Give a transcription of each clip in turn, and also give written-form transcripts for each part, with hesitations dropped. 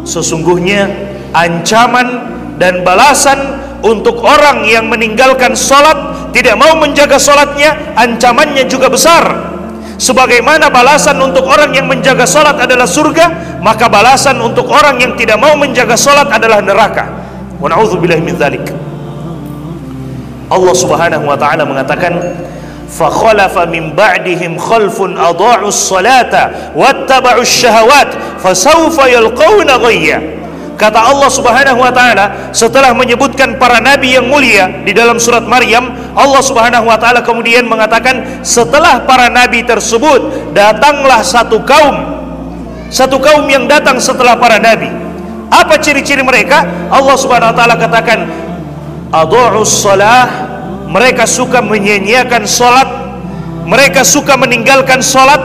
Sesungguhnya ancaman dan balasan untuk orang yang meninggalkan sholat, tidak mau menjaga sholatnya, ancamannya juga besar. Sebagaimana balasan untuk orang yang menjaga sholat adalah surga, maka balasan untuk orang yang tidak mau menjaga sholat adalah neraka. Wa na'udzubillahi min dzalik. Allah Subhanahu wa taala mengatakan, fa khalafa min ba'dihim khalfun adha'us salata wattaba'us syahawat fasawfa yalqawna ghayya. Kata Allah Subhanahu wa taala setelah menyebutkan para nabi yang mulia di dalam surat Maryam, Allah Subhanahu wa taala kemudian mengatakan setelah para nabi tersebut datanglah satu kaum yang datang setelah para nabi. Apa ciri-ciri mereka? Allah Subhanahu wa taala katakan adha'us shalah, mereka suka menyia-nyiakan salat, mereka suka meninggalkan salat,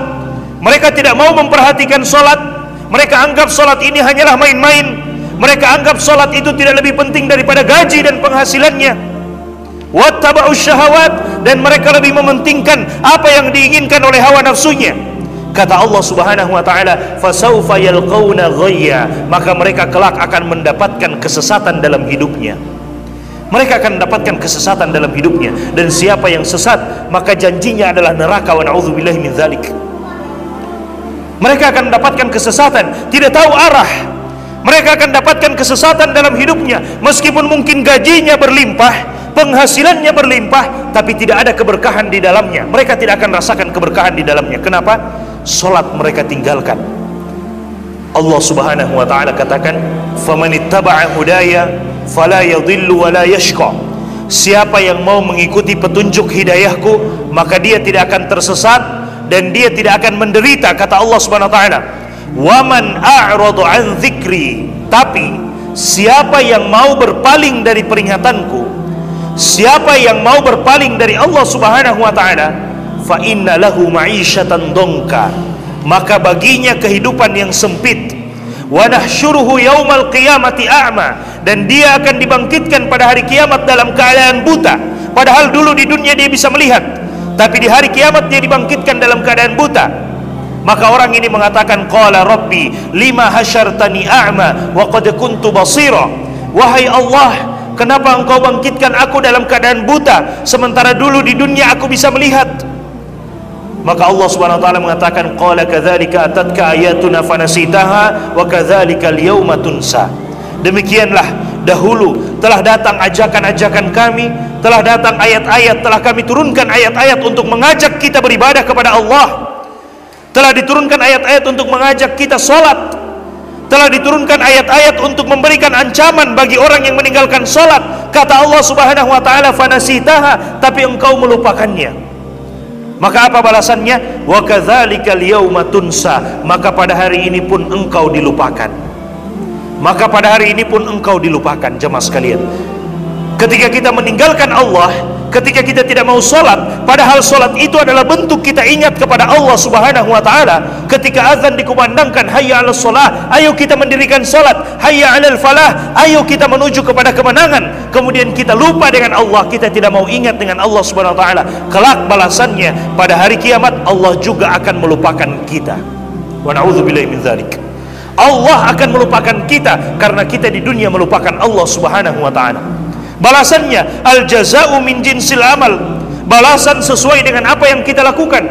mereka tidak mau memperhatikan salat, mereka anggap salat ini hanyalah main-main. Mereka anggap sholat itu tidak lebih penting daripada gaji dan penghasilannya. Wattaba'us syahawat, dan mereka lebih mementingkan apa yang diinginkan oleh hawa nafsunya. Kata Allah Subhanahu wa taala, fasawfa yalqawna ghayya, maka mereka kelak akan mendapatkan kesesatan dalam hidupnya. Mereka akan mendapatkan kesesatan dalam hidupnya, dan siapa yang sesat maka janjinya adalah neraka. Wa na'udzubillahi min dzalik. Mereka akan mendapatkan kesesatan, tidak tahu arah. Mereka akan dapatkan kesesatan dalam hidupnya. Meskipun mungkin gajinya berlimpah, penghasilannya berlimpah, tapi tidak ada keberkahan di dalamnya. Mereka tidak akan rasakan keberkahan di dalamnya. Kenapa? Salat mereka tinggalkan. Allah Subhanahu wa taala katakan, "Famanittaba'a hudaya fala yadhillu wa la yashqa." Siapa yang mau mengikuti petunjuk hidayahku, maka dia tidak akan tersesat dan dia tidak akan menderita, kata Allah Subhanahu wa taala. Waman a'radu an dzikri, tapi siapa yang mau berpaling dari peringatanku, siapa yang mau berpaling dari Allah Subhanahu wa taala, fa inna lahu ma'isyatan dongka, maka baginya kehidupan yang sempit. Wa nahsyuruhu yaumal qiyamati a'ma, dan dia akan dibangkitkan pada hari kiamat dalam keadaan buta. Padahal dulu di dunia dia bisa melihat, tapi di hari kiamat dia dibangkitkan dalam keadaan buta. Maka orang ini mengatakan, qala rabbi lima hasyartani a'ma wa qad kuntu basira. Wahai Allah, kenapa engkau bangkitkan aku dalam keadaan buta sementara dulu di dunia aku bisa melihat? Maka Allah Subhanahu wa taala mengatakan, qala kadzalika atatka ayatuna fanasitaha wa kadzalika al-yauma tunsa. Demikianlah dahulu telah datang ajakan-ajakan kami, telah datang ayat-ayat, telah kami turunkan ayat-ayat untuk mengajak kita beribadah kepada Allah. Telah diturunkan ayat-ayat untuk mengajak kita sholat. Telah diturunkan ayat-ayat untuk memberikan ancaman bagi orang yang meninggalkan sholat. Kata Allah Subhanahu wa ta'ala, fanasitaha, tapi engkau melupakannya. Maka apa balasannya? Wa kadzalikal yauma tunsa, maka pada hari ini pun engkau dilupakan. Maka pada hari ini pun engkau dilupakan. Jemaah sekalian, ketika kita meninggalkan Allah, ketika kita tidak mau sholat, padahal sholat itu adalah bentuk kita ingat kepada Allah Subhanahu wa ta'ala. Ketika azan dikumandangkan, hayya 'alas sholah, ayo kita mendirikan sholat. Hayya 'alal falah, ayo kita menuju kepada kemenangan. Kemudian kita lupa dengan Allah, kita tidak mau ingat dengan Allah Subhanahu wa ta'ala. Kelak balasannya pada hari kiamat, Allah juga akan melupakan kita. Wa na'udzubillahi min dzalik. Allah akan melupakan kita karena kita di dunia melupakan Allah Subhanahu wa ta'ala. Balasannya al jaza'u min jinsil amal, balasan sesuai dengan apa yang kita lakukan.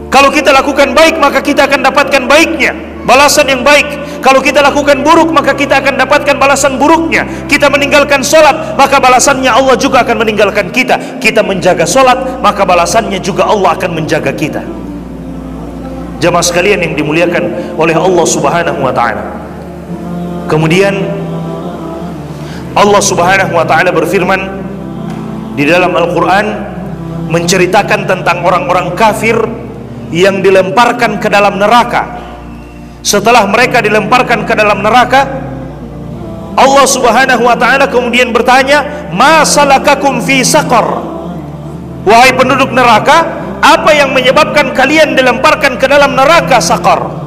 Kalau kita lakukan baik, maka kita akan dapatkan baiknya, balasan yang baik. Kalau kita lakukan buruk, maka kita akan dapatkan balasan buruknya. Kita meninggalkan sholat, maka balasannya Allah juga akan meninggalkan kita. Kita menjaga sholat, maka balasannya juga Allah akan menjaga kita. Jamaah sekalian yang dimuliakan oleh Allah Subhanahu wa ta'ala. Kemudian Allah Subhanahu wa ta'ala berfirman di dalam Al-Quran, menceritakan tentang orang-orang kafir yang dilemparkan ke dalam neraka. Setelah mereka dilemparkan ke dalam neraka, Allah Subhanahu wa ta'ala kemudian bertanya, ma salakakum fi saqar, wahai penduduk neraka, apa yang menyebabkan kalian dilemparkan ke dalam neraka saqar?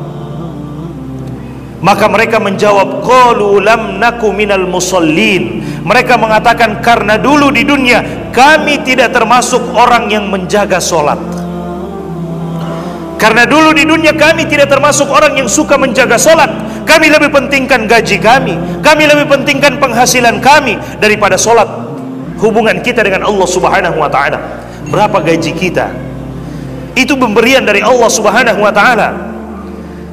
Maka mereka menjawab, qalu lam naku minal musallin. Mereka mengatakan, karena dulu di dunia kami tidak termasuk orang yang menjaga sholat. Karena dulu di dunia kami tidak termasuk orang yang suka menjaga sholat. kami lebih pentingkan gaji kami lebih pentingkan penghasilan kami daripada sholat. Hubungan kita dengan Allah Subhanahu wa ta'ala, berapa gaji kita, itu pemberian dari Allah Subhanahu wa ta'ala.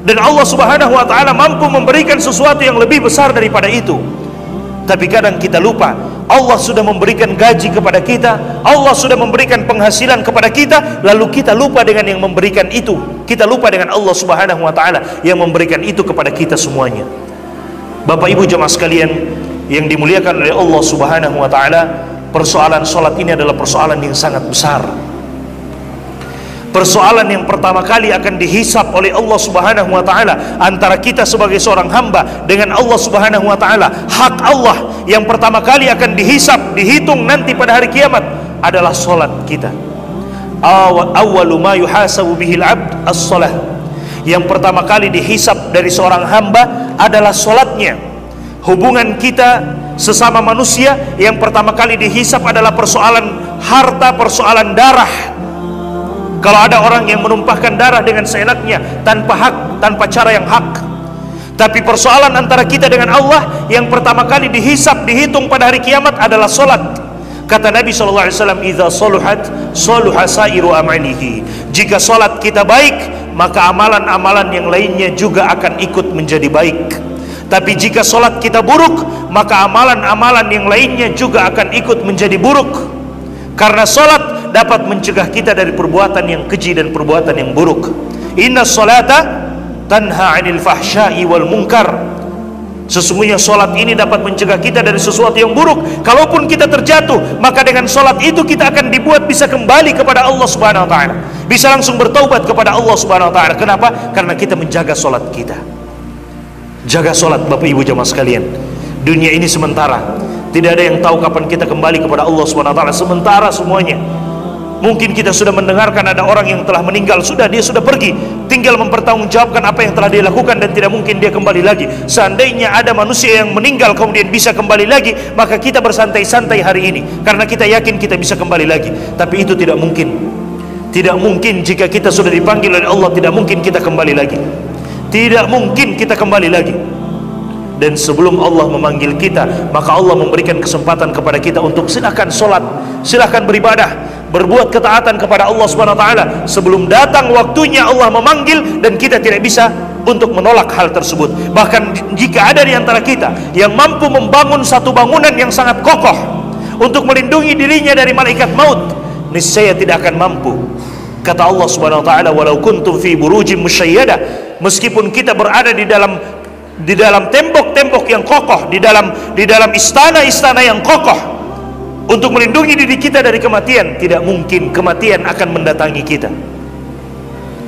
Dan Allah Subhanahu wa ta'ala mampu memberikan sesuatu yang lebih besar daripada itu. Tapi kadang kita lupa, Allah sudah memberikan gaji kepada kita, Allah sudah memberikan penghasilan kepada kita, lalu kita lupa dengan yang memberikan itu. Kita lupa dengan Allah Subhanahu wa ta'ala yang memberikan itu kepada kita semuanya. Bapak Ibu jemaah sekalian yang dimuliakan oleh Allah Subhanahu wa ta'ala, persoalan sholat ini adalah persoalan yang sangat besar. Persoalan yang pertama kali akan dihisab oleh Allah Subhanahu wa ta'ala antara kita sebagai seorang hamba dengan Allah Subhanahu wa ta'ala. Hak Allah yang pertama kali akan dihisab, dihitung nanti pada hari kiamat adalah solat kita. Awwalu ma yuhasabu bihil abd as-salah. Yang pertama kali dihisab dari seorang hamba adalah solatnya. Hubungan kita sesama manusia yang pertama kali dihisab adalah persoalan harta, persoalan darah. Kalau ada orang yang menumpahkan darah dengan seenaknya, tanpa hak, tanpa cara yang hak. Tapi persoalan antara kita dengan Allah yang pertama kali dihisab, dihitung pada hari kiamat adalah solat. Kata Nabi SAW, "Idza saluhat, saluha sairu amalihi." Jika solat kita baik, maka amalan-amalan yang lainnya juga akan ikut menjadi baik. Tapi jika solat kita buruk, maka amalan-amalan yang lainnya juga akan ikut menjadi buruk. Karena solat dapat mencegah kita dari perbuatan yang keji dan perbuatan yang buruk. Inna sholata tanha 'anil fahsya'i wal munkar. Sesungguhnya solat ini dapat mencegah kita dari sesuatu yang buruk. Kalaupun kita terjatuh, maka dengan solat itu kita akan dibuat bisa kembali kepada Allah Subhanahu wa ta'ala, bisa langsung bertaubat kepada Allah Subhanahu wa ta'ala. Kenapa? Karena kita menjaga solat kita. Jaga solat Bapak Ibu jemaah sekalian. Dunia ini sementara, tidak ada yang tahu kapan kita kembali kepada Allah Subhanahu wa ta'ala. Sementara semuanya. Mungkin kita sudah mendengarkan ada orang yang telah meninggal, dia sudah pergi, tinggal mempertanggungjawabkan apa yang telah dia lakukan dan tidak mungkin dia kembali lagi. Seandainya ada manusia yang meninggal kemudian bisa kembali lagi, maka kita bersantai-santai hari ini karena kita yakin kita bisa kembali lagi. Tapi itu tidak mungkin. Tidak mungkin. Jika kita sudah dipanggil oleh Allah, tidak mungkin kita kembali lagi. Tidak mungkin kita kembali lagi. Dan sebelum Allah memanggil kita, maka Allah memberikan kesempatan kepada kita untuk silakan sholat, silakan beribadah, berbuat ketaatan kepada Allah Subhanahu wa ta'ala sebelum datang waktunya Allah memanggil, dan kita tidak bisa untuk menolak hal tersebut. Bahkan jika ada di antara kita yang mampu membangun satu bangunan yang sangat kokoh untuk melindungi dirinya dari malaikat maut, niscaya tidak akan mampu. Kata Allah Subhanahu wa ta'ala, walau kuntum fi burujim musyayyada, meskipun kita berada di dalam tembok-tembok yang kokoh, di dalam istana-istana yang kokoh untuk melindungi diri kita dari kematian, tidak mungkin kematian akan mendatangi kita.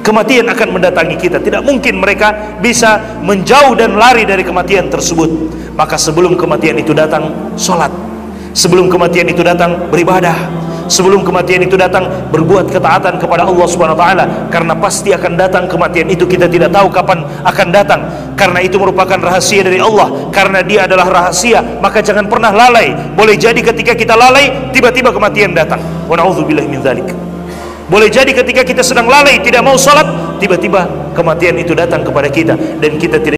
Kematian akan mendatangi kita. Tidak mungkin mereka bisa menjauh dan lari dari kematian tersebut. Maka sebelum kematian itu datang, sholat. Sebelum kematian itu datang, beribadah. Sebelum kematian itu datang, berbuat ketaatan kepada Allah Subhanahu wa ta'ala. Karena pasti akan datang kematian itu, kita tidak tahu kapan akan datang. Karena itu merupakan rahasia dari Allah. Karena dia adalah rahasia, maka jangan pernah lalai. Boleh jadi ketika kita lalai, tiba-tiba kematian datang. Wa na'udzubillahi min dzalik. Boleh jadi ketika kita sedang lalai, tidak mau salat, tiba-tiba kematian itu datang kepada kita dan kita tidak